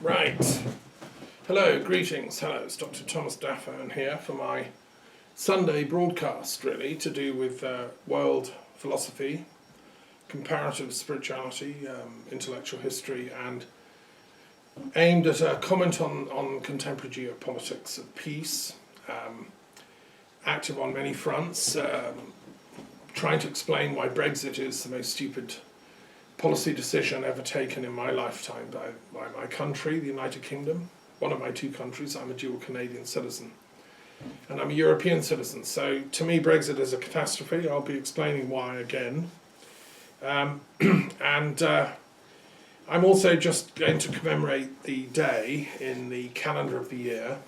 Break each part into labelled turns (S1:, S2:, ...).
S1: Right. Hello, greetings. Hello, it's Dr. Thomas Daffern here for my Sunday broadcast, really, to do with world philosophy, comparative spirituality, intellectual history, and aimed at a comment on contemporary geopolitics of peace, active on many fronts, trying to explain why Brexit is the most stupid policy decision ever taken in my lifetime by my country, the United Kingdom. One of my two countries. I'm a dual Canadian citizen and I'm a European citizen, so to me Brexit is a catastrophe. I'll be explaining why again, and I'm also just going to commemorate the day in the calendar of the year.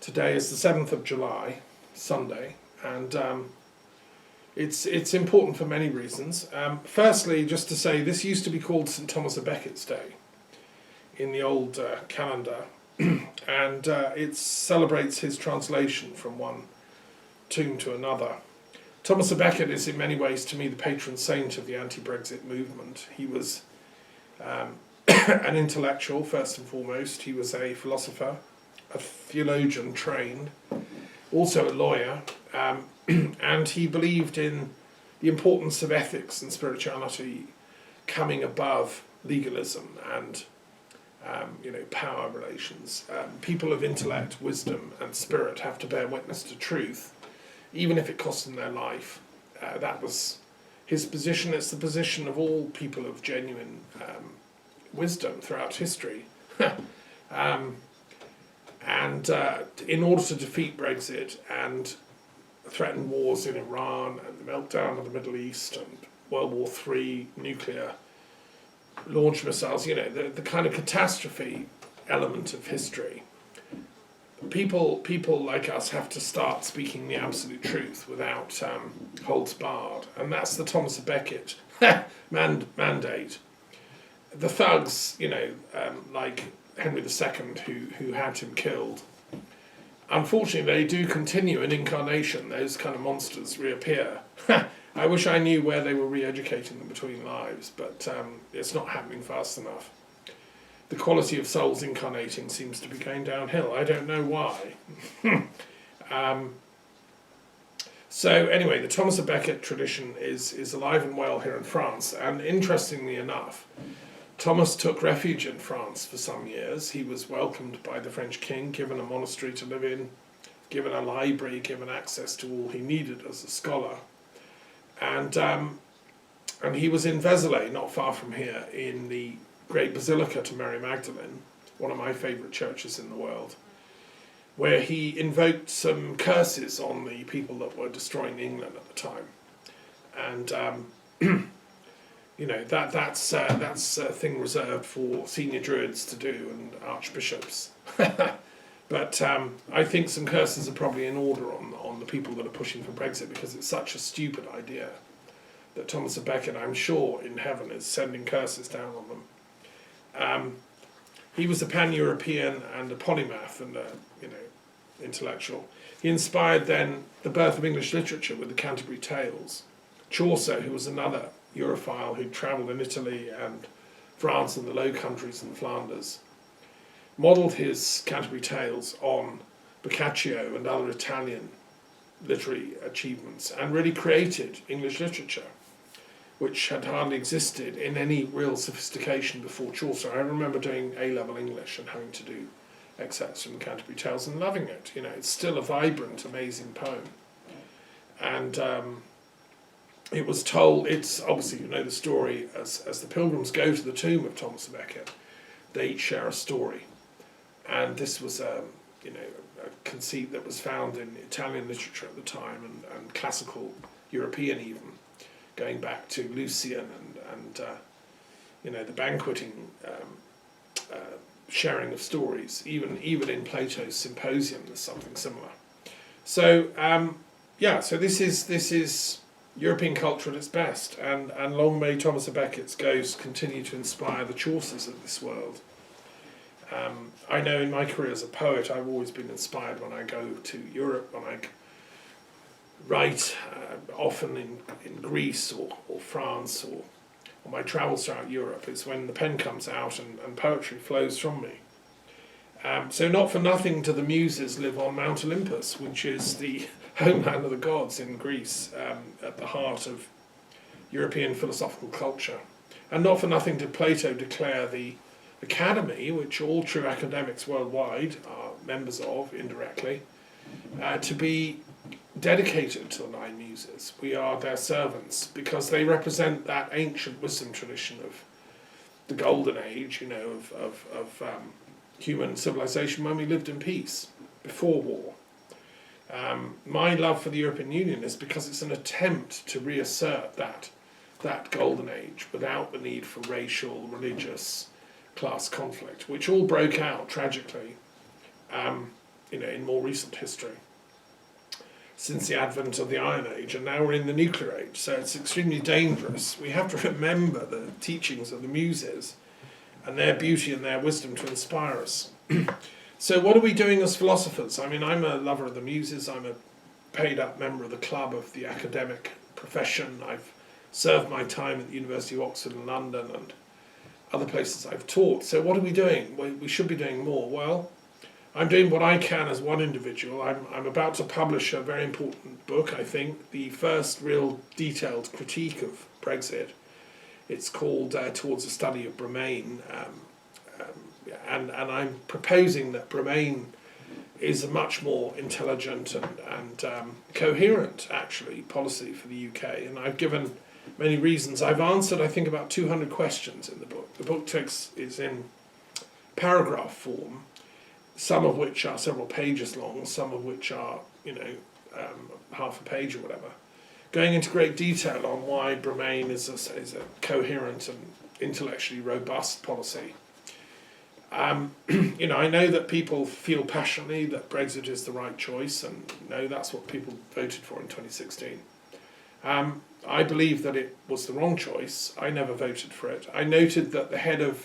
S1: Today is the 7th of July, Sunday, and it's important for many reasons. Firstly, just to say, this used to be called St. Thomas of Becket's Day in the old calendar, and it celebrates his translation from one tomb to another. Thomas of Becket is in many ways, to me, the patron saint of the anti-Brexit movement. He was an intellectual, first and foremost. He was a philosopher, a theologian trained, also a lawyer, and he believed in the importance of ethics and spirituality coming above legalism and power relations. People of intellect, wisdom and spirit have to bear witness to truth, even if it costs them their life. That was his position. It's the position of all people of genuine wisdom throughout history. And in order to defeat Brexit and threaten wars in Iran and the meltdown of the Middle East and World War III, nuclear launch missiles, the kind of catastrophe element of history, people like us have to start speaking the absolute truth without holds barred, and that's the Thomas of Becket mandate. The thugs, like Henry II, who had him killed, unfortunately they do continue in incarnation. Those kind of monsters reappear. I wish I knew where they were re-educating them between lives, but it's not happening fast enough. The quality of souls incarnating seems to be going downhill. I don't know why. So anyway, the Thomas of Becket tradition is alive and well here in France, and interestingly enough, Thomas took refuge in France for some years. He was welcomed by the French king, given a monastery to live in, given a library, given access to all he needed as a scholar. And he was in Vézelay, not far from here, in the great Basilica to Mary Magdalene, one of my favourite churches in the world, where he invoked some curses on the people that were destroying England at the time. And that's a thing reserved for senior druids to do and archbishops. But I think some curses are probably in order on the people that are pushing for Brexit, because it's such a stupid idea that Thomas of Becket, I'm sure, in heaven is sending curses down on them. He was a pan-European and a polymath and intellectual. He inspired then the birth of English literature with the Canterbury Tales. Chaucer, who was another Europhile who travelled in Italy and France and the Low Countries and Flanders, modelled his Canterbury Tales on Boccaccio and other Italian literary achievements, and really created English literature, which had hardly existed in any real sophistication before Chaucer. I remember doing A-level English and having to do excerpts from the Canterbury Tales and loving it. It's still a vibrant, amazing poem. And it was told, it's obviously, the story, as the pilgrims go to the tomb of Thomas of Becket, they each share a story. And this was a conceit that was found in Italian literature at the time, and classical European even, going back to Lucian and the banqueting sharing of stories. Even in Plato's Symposium there's something similar. So so this is European culture at its best, and long may Thomas of Becket's ghost continue to inspire the Chaucers of this world. I know in my career as a poet I've always been inspired when I go to Europe, when I write, often in Greece or France or on my travels throughout Europe. It's when the pen comes out and poetry flows from me. So not for nothing do the Muses live on Mount Olympus, which is the homeland of the gods in Greece, at the heart of European philosophical culture. And not for nothing did Plato declare the academy, which all true academics worldwide are members of indirectly, to be dedicated to the 9 Muses. We are their servants because they represent that ancient wisdom tradition of the golden age, of human civilization when we lived in peace, before war. My love for the European Union is because it's an attempt to reassert that golden age without the need for racial, religious, class conflict, which all broke out tragically, in more recent history, since the advent of the Iron Age, and now we're in the nuclear age. So it's extremely dangerous. We have to remember the teachings of the Muses and their beauty and their wisdom to inspire us. So what are we doing as philosophers? I mean, I'm a lover of the Muses. I'm a paid-up member of the club of the academic profession. I've served my time at the University of Oxford and London and other places I've taught. So what are we doing? We should be doing more. Well, I'm doing what I can as one individual. I'm about to publish a very important book, I think, the first real detailed critique of Brexit. It's called Towards a Study of Bremain, and I'm proposing that Bremain is a much more intelligent and coherent, actually, policy for the UK. And I've given many reasons. I've answered, I think, about 200 questions in the book. The book is in paragraph form, some of which are several pages long, some of which are, half a page or whatever, going into great detail on why Bremain is a coherent and intellectually robust policy. I know that people feel passionately that Brexit is the right choice, and that's what people voted for in 2016. I believe that it was the wrong choice. I never voted for it. I noted that the head of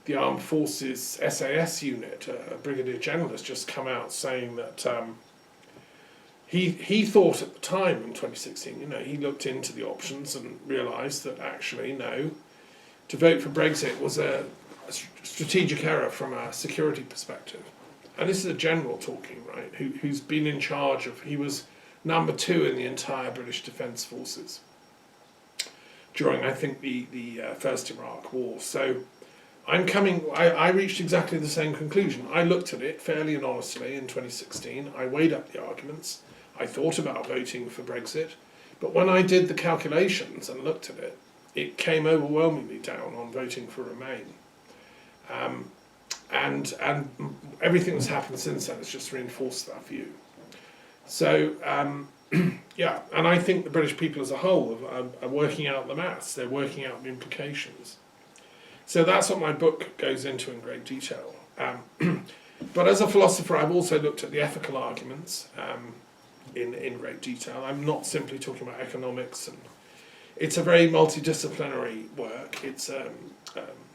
S1: the Armed Forces SAS unit, a brigadier general, has just come out saying that he thought at the time in 2016, he looked into the options and realised that actually, no, to vote for Brexit was a strategic error from a security perspective. And this is a general talking, right, who's been in charge of, he was number 2 in the entire British Defence Forces during, I think, the first Iraq War. So I reached exactly the same conclusion. I looked at it fairly and honestly in 2016. I weighed up the arguments. I thought about voting for Brexit. But when I did the calculations and looked at it, it came overwhelmingly down on voting for Remain. And everything that's happened since then has just reinforced that view. So, yeah, and I think the British people as a whole are working out the maths. They're working out the implications. So that's what my book goes into in great detail. But as a philosopher, I've also looked at the ethical arguments in great detail. I'm not simply talking about economics, and it's a very multidisciplinary work. It's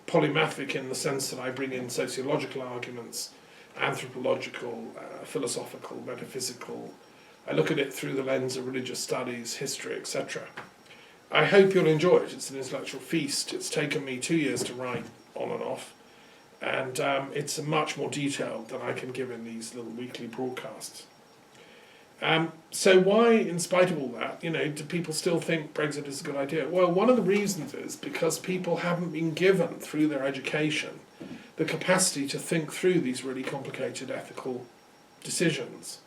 S1: polymathic in the sense that I bring in sociological arguments, anthropological, philosophical, metaphysical. I look at it through the lens of religious studies, history, etc. I hope you'll enjoy it. It's an intellectual feast. It's taken me 2 years to write on and off, and it's much more detailed than I can give in these little weekly broadcasts. So why, in spite of all that, do people still think Brexit is a good idea? Well, one of the reasons is because people haven't been given, through their education, the capacity to think through these really complicated ethical decisions.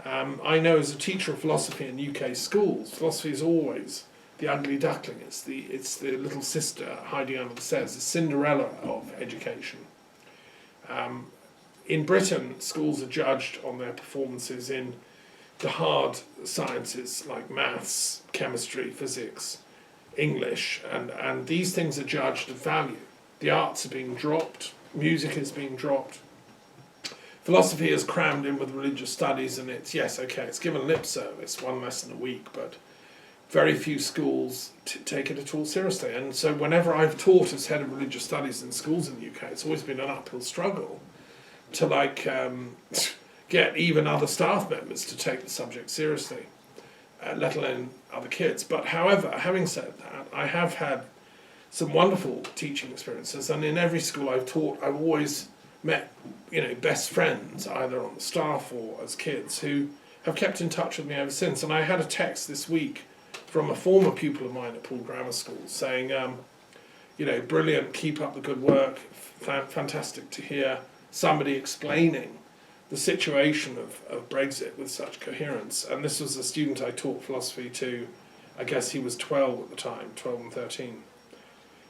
S1: I know as a teacher of philosophy in UK schools, philosophy is always the ugly duckling. It's the little sister hiding under the stairs, the Cinderella of education. In Britain, schools are judged on their performances in the hard sciences like maths, chemistry, physics, English, and these things are judged of value. The arts are being dropped, music is being dropped. Philosophy is crammed in with religious studies, and it's given lip service, one lesson a week, but very few schools take it at all seriously. And so whenever I've taught as head of religious studies in schools in the UK, it's always been an uphill struggle to get even other staff members to take the subject seriously. let alone other kids. But however, having said that, I have had some wonderful teaching experiences, and in every school I've taught, I've always met, best friends, either on the staff or as kids, who have kept in touch with me ever since. And I had a text this week from a former pupil of mine at Poole Grammar School saying, brilliant, keep up the good work, fantastic to hear somebody explaining the situation of Brexit with such coherence. And this was a student I taught philosophy to. I guess he was 12 at the time, 12 and 13.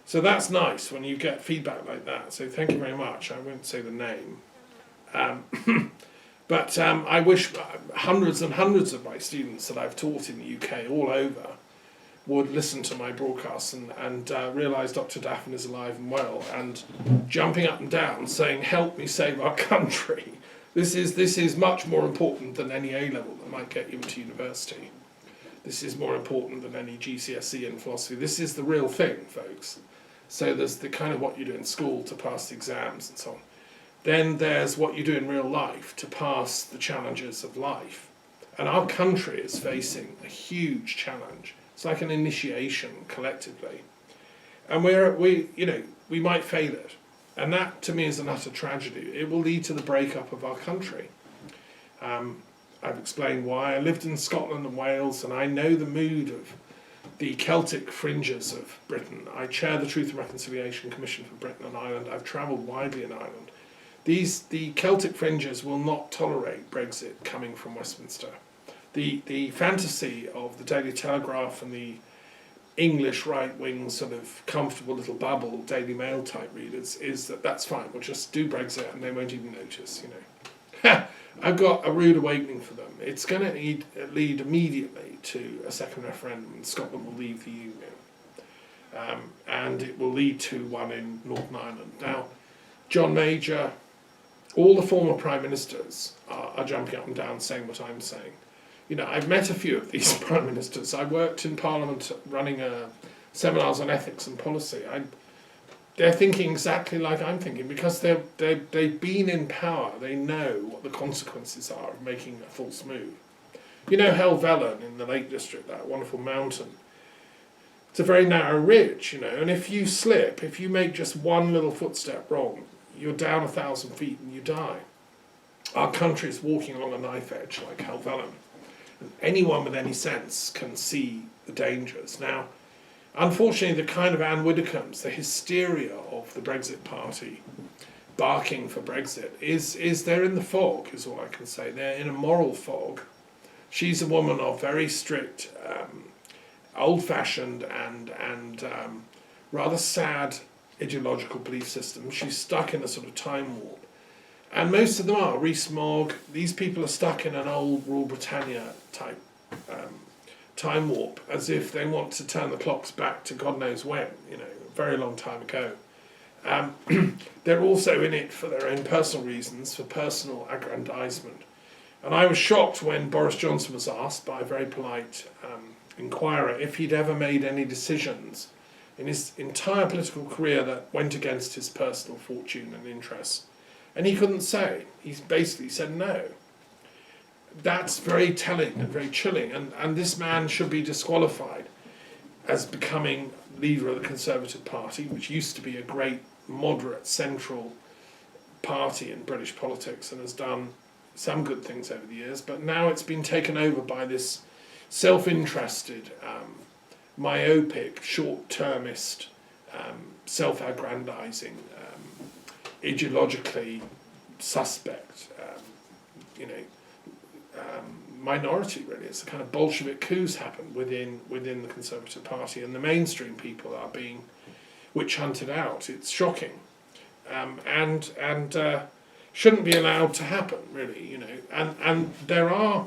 S1: So that's nice when you get feedback like that. So thank you very much. I won't say the name. But I wish hundreds and hundreds of my students that I've taught in the UK all over would listen to my broadcasts and realise Dr. Daffin is alive and well, and jumping up and down saying, help me save our country. This is much more important than any A-level that might get you into university. This is more important than any GCSE in philosophy. This is the real thing, folks. So there's the kind of what you do in school to pass the exams and so on. Then there's what you do in real life to pass the challenges of life. And our country is facing a huge challenge. It's like an initiation collectively. And we might fail it. And that, to me, is an utter tragedy. It will lead to the breakup of our country. I've explained why. I lived in Scotland and Wales, and I know the mood of the Celtic fringes of Britain. I chair the Truth and Reconciliation Commission for Britain and Ireland. I've travelled widely in Ireland. The Celtic fringes will not tolerate Brexit coming from Westminster. The fantasy of the Daily Telegraph and the English right-wing sort of comfortable little bubble Daily Mail type readers is that that's fine, we'll just do Brexit and they won't even notice, I've got a rude awakening for them. It's going to lead immediately to a second referendum, and Scotland will leave the Union. And it will lead to one in Northern Ireland. Now, John Major, all the former Prime Ministers are jumping up and down saying what I'm saying. I've met a few of these Prime Ministers. I worked in Parliament running seminars on ethics and policy. They're thinking exactly like I'm thinking, because they've been in power. They know what the consequences are of making a false move. Helvellyn in the Lake District, that wonderful mountain. It's a very narrow ridge, and if you slip, if you make just one little footstep wrong, you're down 1,000 feet and you die. Our country is walking along a knife edge like Helvellyn. And anyone with any sense can see the dangers. Now, unfortunately, the kind of Anne Widdecombe's, the hysteria of the Brexit Party barking for Brexit is they're in the fog, is all I can say. They're in a moral fog. She's a woman of very strict, old-fashioned and rather sad ideological belief system. She's stuck in a sort of time warp. And most of them are. Rees-Mogg, these people are stuck in an old Rule Britannia type time warp, as if they want to turn the clocks back to God knows when, a very long time ago. They're also in it for their own personal reasons, for personal aggrandizement. And I was shocked when Boris Johnson was asked by a very polite inquirer if he'd ever made any decisions in his entire political career that went against his personal fortune and interests. And he couldn't say. He basically said no. That's very telling and very chilling. And this man should be disqualified as becoming leader of the Conservative Party, which used to be a great moderate central party in British politics and has done some good things over the years. But now it's been taken over by this self-interested, myopic, short-termist, self-aggrandizing, ideologically suspect, minority, really. It's the kind of Bolshevik coups happen within the Conservative Party, and the mainstream people are being witch-hunted out. It's shocking, and shouldn't be allowed to happen, really, And there are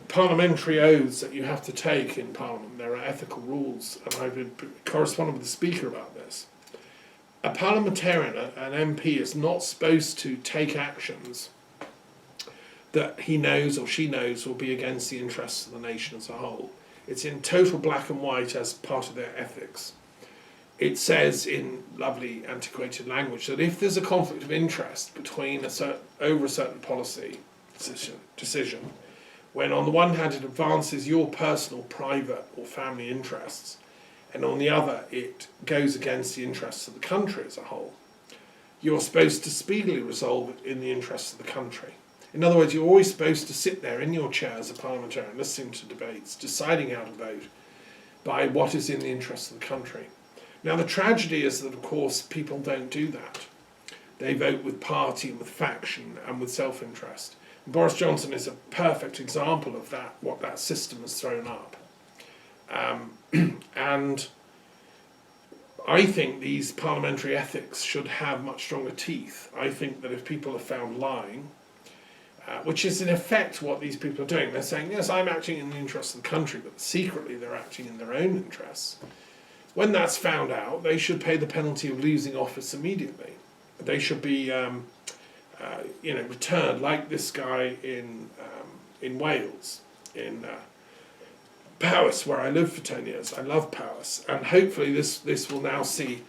S1: parliamentary oaths that you have to take in Parliament. There are ethical rules, and I've been corresponding with the Speaker about this. A parliamentarian, an MP, is not supposed to take actions that he knows or she knows will be against the interests of the nation as a whole. It's in total black and white as part of their ethics. It says in lovely antiquated language that if there's a conflict of interest between over a certain policy decision, when on the one hand it advances your personal, private or family interests, and on the other it goes against the interests of the country as a whole, you're supposed to speedily resolve it in the interests of the country. In other words, you're always supposed to sit there in your chair as a parliamentarian, listening to debates, deciding how to vote by what is in the interests of the country. Now the tragedy is that, of course, people don't do that. They vote with party, with faction, and with self-interest. Boris Johnson is a perfect example of that, what that system has thrown up. And I think these parliamentary ethics should have much stronger teeth. I think that if people are found lying, which is in effect what these people are doing, they're saying, yes, I'm acting in the interests of the country, but secretly they're acting in their own interests. When that's found out, they should pay the penalty of losing office immediately. They should be returned, like this guy in Wales, in Powys, where I lived for 10 years. I love Powys, and hopefully this will now see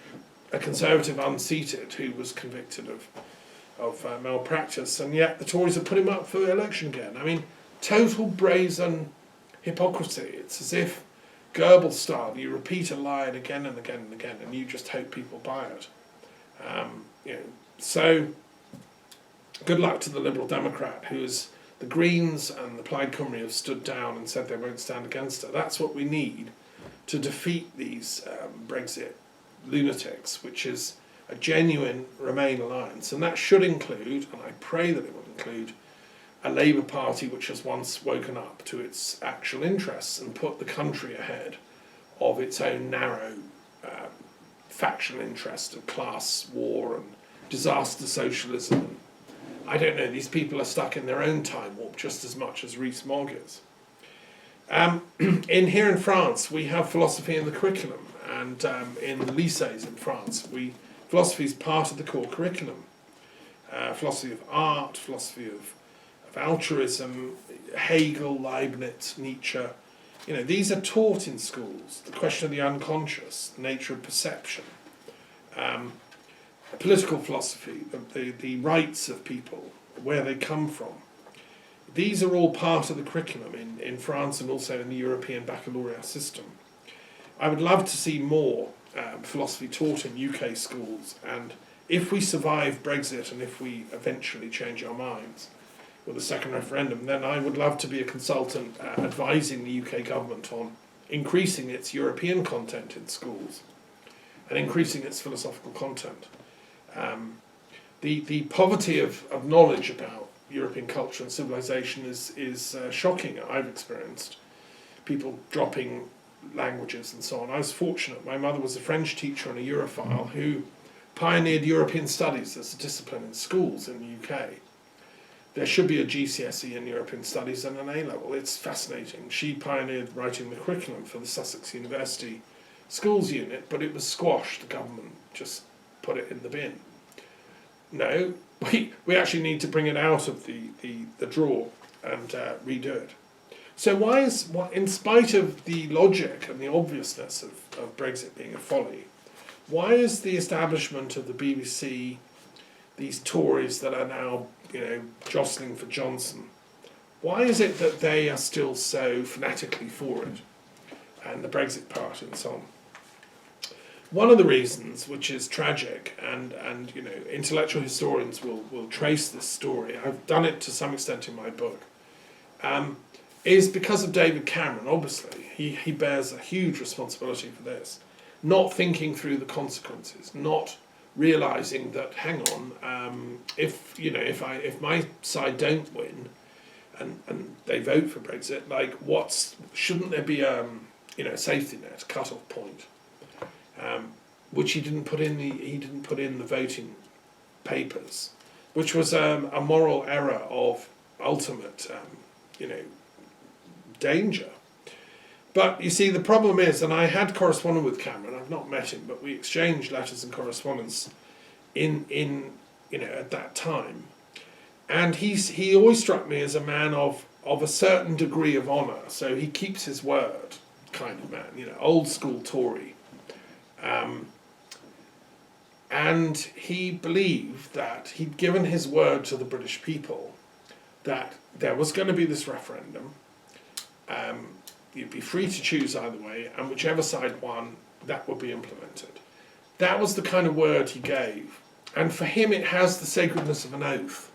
S1: a Conservative unseated who was convicted of malpractice, and yet the Tories have put him up for election again. I mean, total brazen hypocrisy. It's as if Goebbels style, you repeat a lie again and again and again, and you just hope people buy it. So good luck to the Liberal Democrat, who's the Greens and the Plaid Cymru have stood down and said they won't stand against her. That's what we need to defeat these Brexit lunatics, which is a genuine Remain alliance. And that should include, and I pray that it will include, a Labour Party which has once woken up to its actual interests and put the country ahead of its own narrow factional interest of class war and disaster socialism. I don't know, these people are stuck in their own time warp just as much as Rees-Mogg is. Here in France, we have philosophy in the curriculum, and in the lycées in France, philosophy is part of the core curriculum. Philosophy of art, philosophy of altruism, Hegel, Leibniz, Nietzsche. These are taught in schools. The question of the unconscious, the nature of perception, political philosophy, the rights of people, where they come from. These are all part of the curriculum in France and also in the European baccalaureate system. I would love to see more philosophy taught in UK schools, and if we survive Brexit and if we eventually change our minds with a second referendum, then I would love to be a consultant advising the UK government on increasing its European content in schools and increasing its philosophical content. The poverty of knowledge about European culture and civilization is shocking. I've experienced people dropping languages and so on. I was fortunate. My mother was a French teacher and a Europhile who pioneered European studies as a discipline in schools in the UK. There should be a GCSE in European studies and an A-level. It's fascinating. She pioneered writing the curriculum for the Sussex University schools unit, but it was squashed. The government just put it in the bin. No, we actually need to bring it out of the drawer and redo it. So in spite of the logic and the obviousness of Brexit being a folly, why is the establishment of the BBC, these Tories that are now jostling for Johnson, why is it that they are still so fanatically for it, and the Brexit Party and so on? One of the reasons, which is tragic, and intellectual historians will trace this story, I've done it to some extent in my book, is because of David Cameron. Obviously, he bears a huge responsibility for this, not thinking through the consequences, not realising that, hang on, if my side don't win, and they vote for Brexit, shouldn't there be a safety net, cut-off point, which he didn't put in the voting papers, which was a moral error of ultimate danger. But you see, the problem is, and I had corresponded with Cameron. I've not met him, but we exchanged letters and correspondence in at that time, and he always struck me as a man of a certain degree of honour. So he keeps his word, kind of man, old school Tory, and he believed that he'd given his word to the British people that there was going to be this referendum. You'd be free to choose either way, and whichever side won, that would be implemented. That was the kind of word he gave. And for him, it has the sacredness of an oath.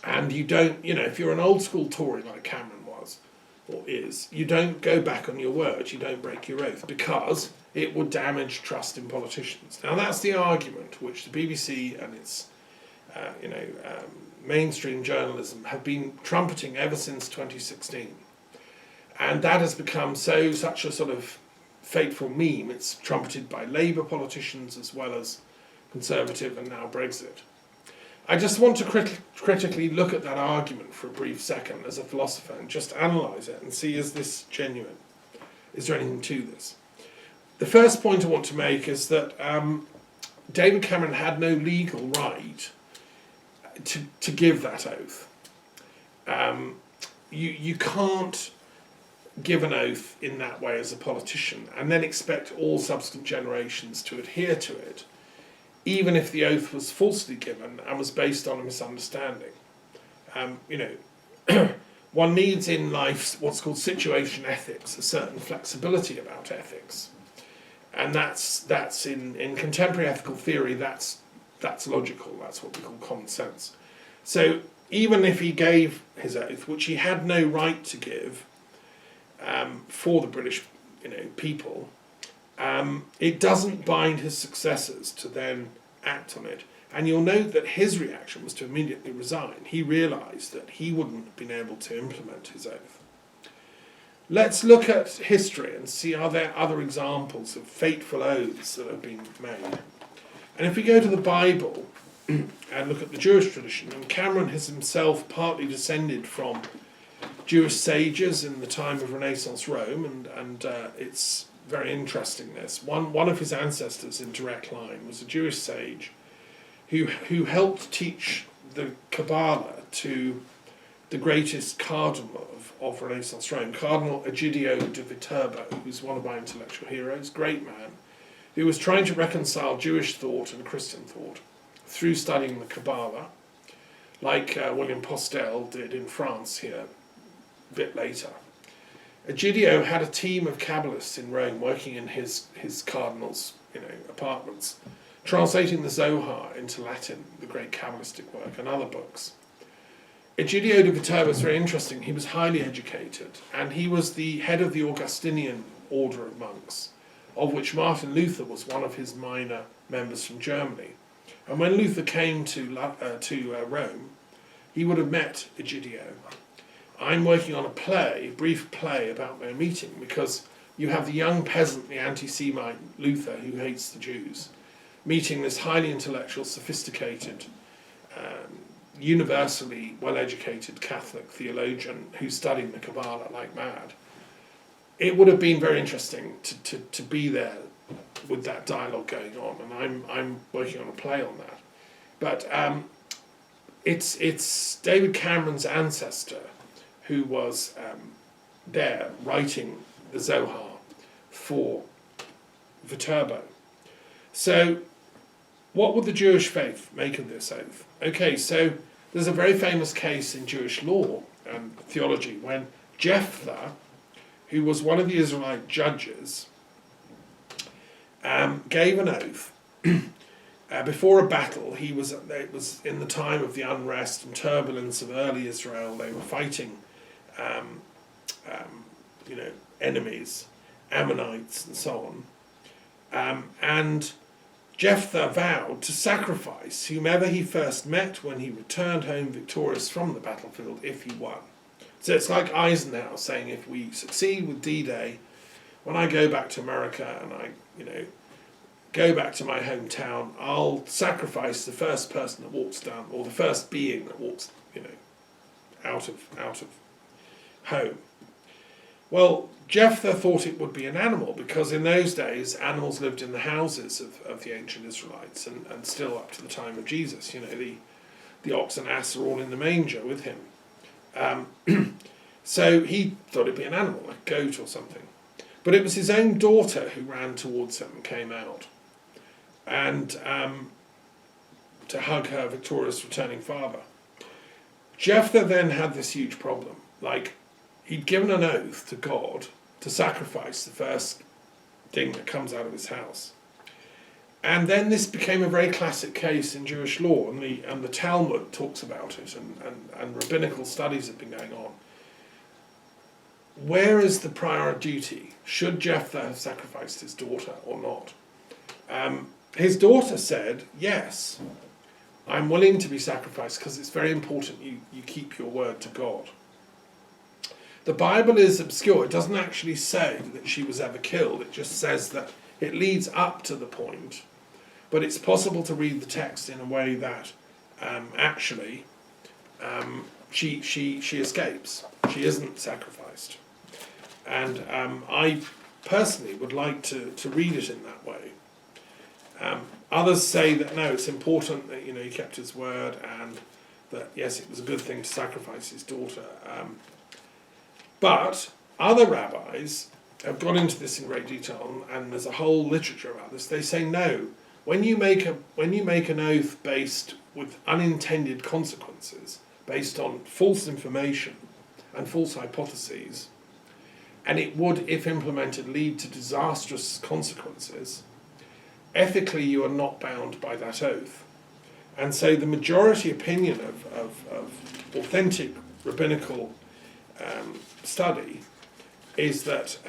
S1: And you don't, if you're an old school Tory like Cameron was, or is, you don't go back on your word, you don't break your oath, because it would damage trust in politicians. Now that's the argument which the BBC and its, mainstream journalism have been trumpeting ever since 2016. And that has become such a sort of fateful meme. It's trumpeted by Labour politicians as well as Conservative and now Brexit. I just want to critically look at that argument for a brief second as a philosopher and just analyse it and see, is this genuine? Is there anything to this? The first point I want to make is that David Cameron had no legal right to give that oath. You can't give an oath in that way as a politician and then expect all subsequent generations to adhere to it, even if the oath was falsely given and was based on a misunderstanding. One needs in life what's called situation ethics, a certain flexibility about ethics. And that's in contemporary ethical theory, that's logical, that's what we call common sense. So even if he gave his oath, which he had no right to give for the British people, it doesn't bind his successors to then act on it. And you'll note that his reaction was to immediately resign. He realised that he wouldn't have been able to implement his oath. Let's look at history and see, are there other examples of fateful oaths that have been made. And if we go to the Bible and look at the Jewish tradition, and Cameron has himself partly descended from Jewish sages in the time of Renaissance Rome, and it's very interesting this. One of his ancestors in direct line was a Jewish sage who helped teach the Kabbalah to the greatest cardinal of Renaissance Rome, Cardinal Egidio de Viterbo, who's one of my intellectual heroes, great man, who was trying to reconcile Jewish thought and Christian thought through studying the Kabbalah, like William Postel did in France here a bit later. Egidio had a team of Kabbalists in Rome working in his cardinal's apartments, translating the Zohar into Latin, the great Kabbalistic work, and other books. Egidio de Viterbo was very interesting. He was highly educated, and he was the head of the Augustinian order of monks, of which Martin Luther was one of his minor members from Germany. And when Luther came to Rome, he would have met Egidio. I'm working on a brief play about their meeting, because you have the young peasant, the anti-Semite Luther, who hates the Jews, meeting this highly intellectual, sophisticated, universally well-educated Catholic theologian who's studying the Kabbalah like mad. It would have been very interesting to be there with that dialogue going on, and I'm working on a play on that. But it's David Cameron's ancestor who was there writing the Zohar for Viterbo. So what would the Jewish faith make of this oath? Okay, so there's a very famous case in Jewish law and theology when Jephthah, who was one of the Israelite judges, gave an oath before a battle. It was in the time of the unrest and turbulence of early Israel. They were fighting enemies, Ammonites and so on. And Jephthah vowed to sacrifice whomever he first met when he returned home victorious from the battlefield if he won. So it's like Eisenhower saying, if we succeed with D-Day, when I go back to America and I, go back to my hometown, I'll sacrifice the first person that walks down, or the first being that walks, out of home. Well, Jephthah thought it would be an animal, because in those days animals lived in the houses of the ancient Israelites, and still up to the time of Jesus. The ox and ass are all in the manger with him. So he thought it'd be an animal, like a goat or something. But it was his own daughter who ran towards him and came out, and to hug her victorious returning father. Jephthah then had this huge problem. Like, he'd given an oath to God to sacrifice the first thing that comes out of his house. And then this became a very classic case in Jewish law, and the Talmud talks about it, and rabbinical studies have been going on. Where is the prior duty? Should Jephthah have sacrificed his daughter or not? His daughter said, yes, I'm willing to be sacrificed because it's very important you keep your word to God. The Bible is obscure. It doesn't actually say that she was ever killed. It just says that it leads up to the point. But it's possible to read the text in a way that actually she escapes. She isn't sacrificed. And I personally would like to read it in that way. Others say that no, it's important that he kept his word, and that yes, it was a good thing to sacrifice his daughter. But other rabbis have gone into this in great detail, and there's a whole literature about this. They say no. When you make an oath based with unintended consequences, based on false information and false hypotheses, and it would, if implemented, lead to disastrous consequences, ethically you are not bound by that oath. And so the majority opinion of authentic rabbinical study is that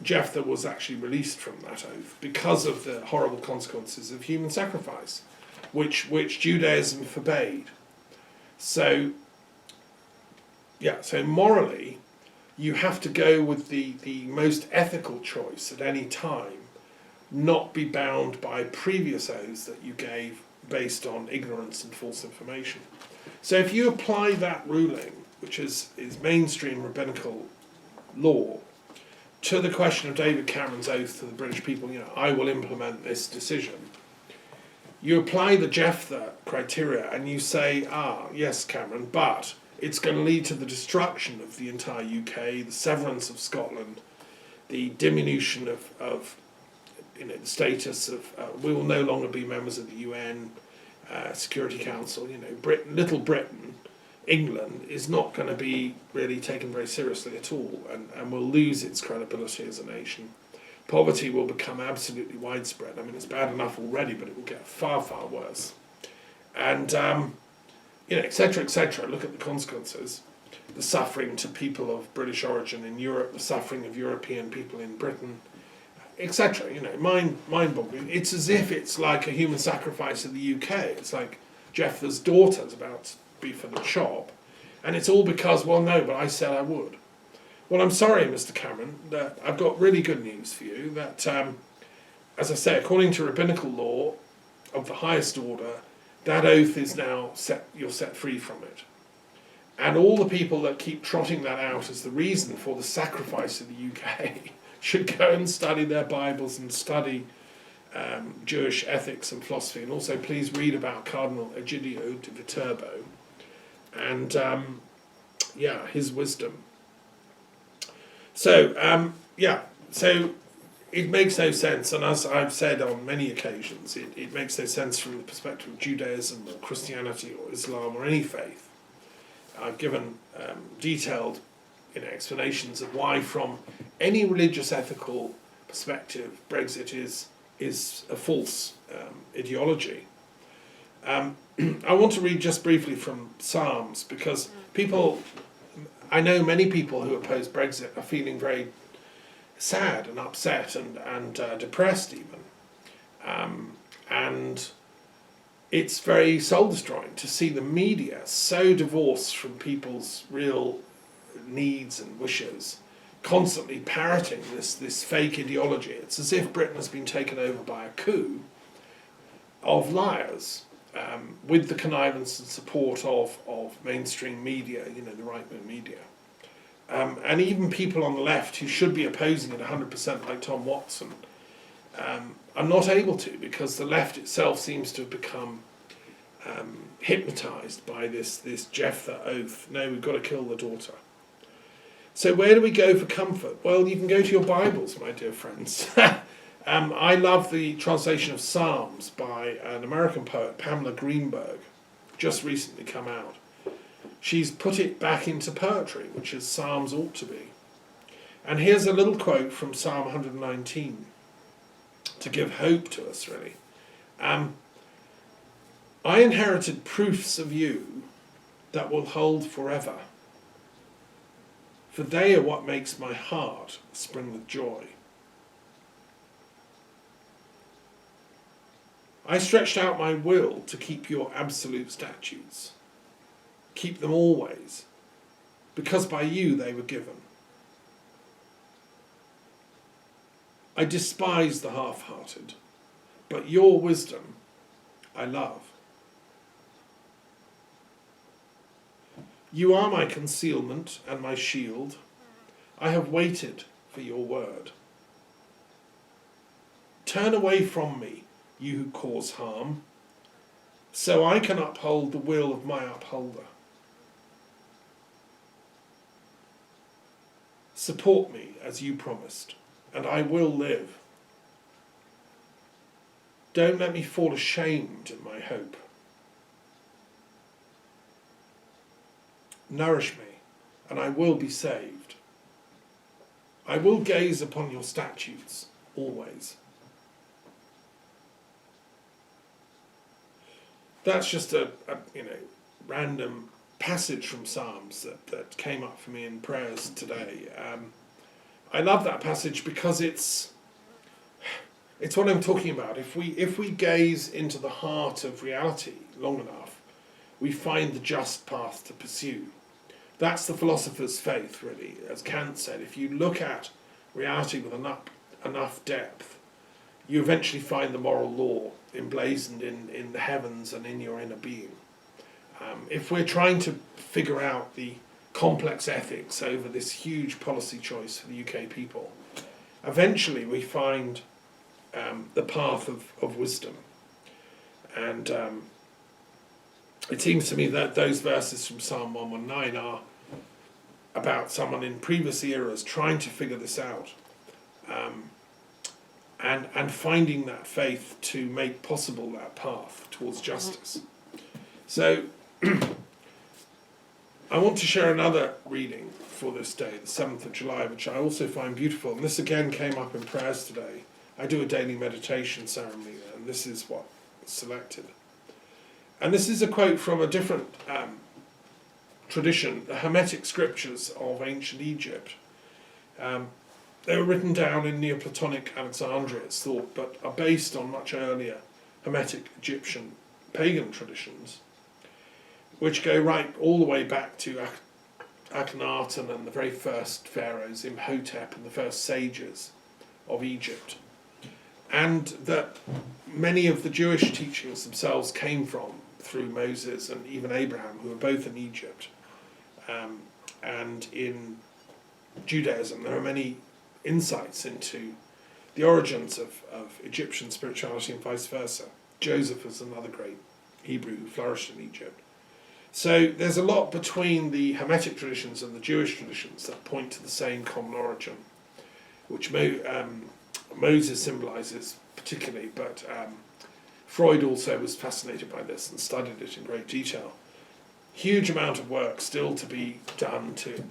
S1: Jephthah was actually released from that oath because of the horrible consequences of human sacrifice, which Judaism forbade. So morally, you have to go with the most ethical choice at any time, not be bound by previous oaths that you gave based on ignorance and false information. So if you apply that ruling, which is mainstream rabbinical law, to the question of David Cameron's oath to the British people, I will implement this decision, you apply the Jephthah criteria and you say, yes, Cameron, but it's going to lead to the destruction of the entire UK, the severance of Scotland, the diminution of the status of, we will no longer be members of the UN Security Council. Little Britain, England, is not going to be really taken very seriously at all, and will lose its credibility as a nation. Poverty will become absolutely widespread. I mean, it's bad enough already, but it will get far, far worse. And, et cetera, et cetera. Look at the consequences. The suffering to people of British origin in Europe, the suffering of European people in Britain, etc. Mind-boggling. It's as if it's like a human sacrifice in the UK. It's like Jephthah's daughter's about to be for the chop, and it's all because, well, no, but I said I would. Well, I'm sorry, Mr. Cameron, that I've got really good news for you, that, as I say, according to rabbinical law of the highest order, that oath is now you're set free from it. And all the people that keep trotting that out as the reason for the sacrifice of the UK should go and study their Bibles and study Jewish ethics and philosophy. And also please read about Cardinal Egidio de Viterbo and his wisdom. So it makes no sense, and as I've said on many occasions, it makes no sense from the perspective of Judaism or Christianity or Islam or any faith. I've given detailed explanations of why, from any religious ethical perspective, Brexit is a false ideology. I want to read just briefly from Psalms, because I know many people who oppose Brexit are feeling very sad and upset and depressed even. And it's very soul-destroying to see the media so divorced from people's real needs and wishes, constantly parroting this fake ideology. It's as if Britain has been taken over by a coup of liars, with the connivance and support of mainstream media, the right-wing media. And even people on the left who should be opposing it 100%, like Tom Watson, are not able to, because the left itself seems to have become hypnotised by this Jephthah oath. No, we've got to kill the daughter. So where do we go for comfort? Well, you can go to your Bibles, my dear friends. I love the translation of Psalms by an American poet, Pamela Greenberg, just recently come out. she's put it back into poetry, which is Psalms ought to be. And here's a little quote from Psalm 119 to give hope to us, really. I inherited proofs of you that will hold forever, for they are what makes my heart spring with joy. I stretched out my will to keep your absolute statutes, keep them always, because by you they were given. I despise the half-hearted, but your wisdom I love. You are my concealment and my shield. I have waited for your word. Turn away from me, you who cause harm, so I can uphold the will of my upholder. Support me as you promised, and I will live. Don't let me fall ashamed in my hope. Nourish me, and I will be saved. I will gaze upon your statutes always. That's just a random passage from Psalms that came up for me in prayers today. I love that passage because it's what I'm talking about. If we gaze into the heart of reality long enough, we find the just path to pursue. That's the philosopher's faith, really. As Kant said, if you look at reality with enough depth, you eventually find the moral law emblazoned in the heavens and in your inner being. If we're trying to figure out the complex ethics over this huge policy choice for the UK people, eventually we find the path of wisdom. And it seems to me that those verses from Psalm 119 are about someone in previous eras trying to figure this out, and finding that faith to make possible that path towards justice. So I want to share another reading for this day, the 7th of July, which I also find beautiful. And this again came up in prayers today. I do a daily meditation ceremony, and this is what was selected. And this is a quote from a different tradition, the Hermetic scriptures of ancient Egypt. They were written down in Neoplatonic Alexandria, it's thought, but are based on much earlier Hermetic Egyptian pagan traditions, which go right all the way back to Akhenaten and the very first pharaohs, Imhotep, and the first sages of Egypt. And that many of the Jewish teachings themselves came from through Moses and even Abraham, who were both in Egypt. And in Judaism, there are many insights into the origins of Egyptian spirituality and vice versa. Joseph was another great Hebrew who flourished in Egypt. So there's a lot between the Hermetic traditions and the Jewish traditions that point to the same common origin, which Moses symbolises particularly, but Freud also was fascinated by this and studied it in great detail. Huge amount of work still to be done to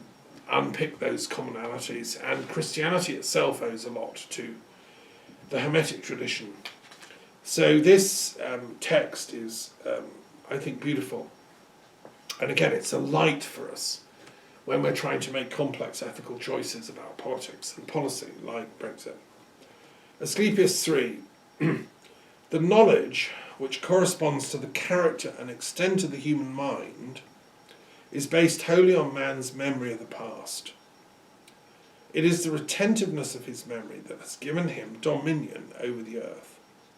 S1: unpick those commonalities, and Christianity itself owes a lot to the Hermetic tradition. So this text is, I think, beautiful. And again, it's a light for us when we're trying to make complex ethical choices about politics and policy, like Brexit. Asclepius 3, the knowledge which corresponds to the character and extent of the human mind is based wholly on man's memory of the past. It is the retentiveness of his memory that has given him dominion over the earth.